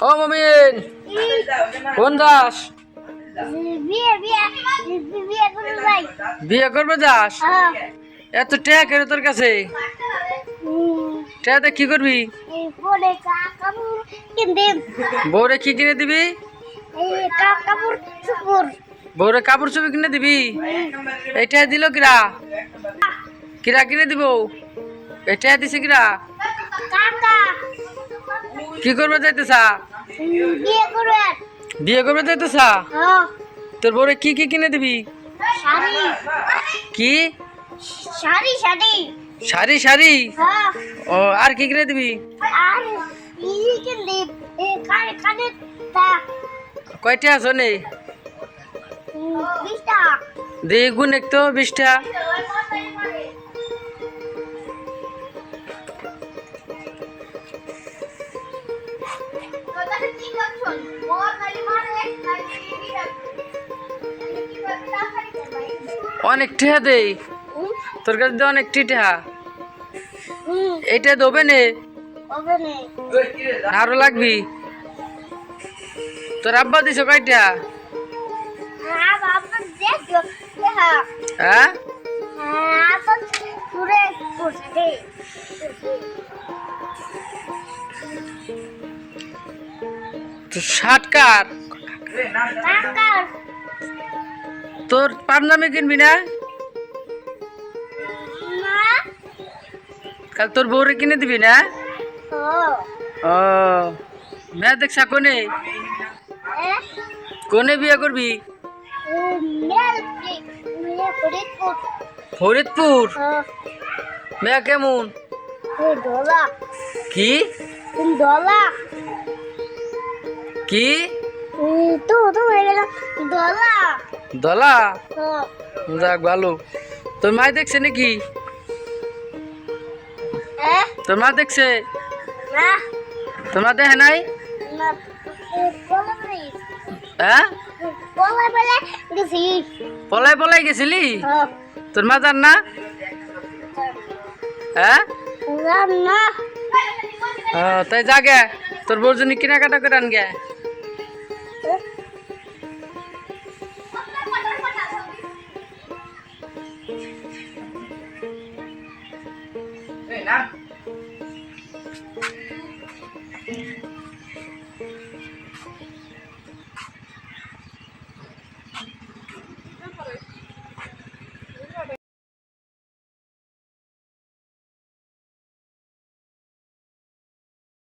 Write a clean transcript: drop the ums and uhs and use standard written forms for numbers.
ও মমিন কোন যাস? বিয়ে করবে যাস? এত টাকা কেন তোর কাছে? টাকাতে কি করবি? বউরে কি কিনে দিবি? বউরে কাপড় চোপড় কিনে দিবি? এটা দিল কিরা? কিরা কিনে দিব? এটা দিছে কিরা? কি করবে যাইতেছা? বিয়ে করবে যাইতেছা? তোর বউরে কি কি কিনে দিবি? কি শাড়ি শাড়ি? ও আর কি কিনে দিবি? কয়টা আছো নে? দেখুন একটু 20টা। অনেক টেহা দেই তোর কাছে, অনেক টিটা। এটা দেবে নে আরো লাগবি? তোর আব্বা দিছ কয়টা? হ্যাঁ শার্ট কার? তোর পাঞ্জাবি কিনবি না? কাল তোর বউরে কিনে দিবি না? ও মেয়ে দেখছা কোনে? কোনে বিয়ে করবি? ফরিদপুর? মেয়ে কেমন? কি কি দলা? যাক ভালো। তোর মা দেখছে নাকি? তোর মা দেখছে? তোর মা দেখে নাই? হ্যাঁ পলাই পলাই গেছিলি? তোর মা জান না? হ্যাঁ তাই জাগে তোর বউর জন্য কেনাকাটা করে আন গে। না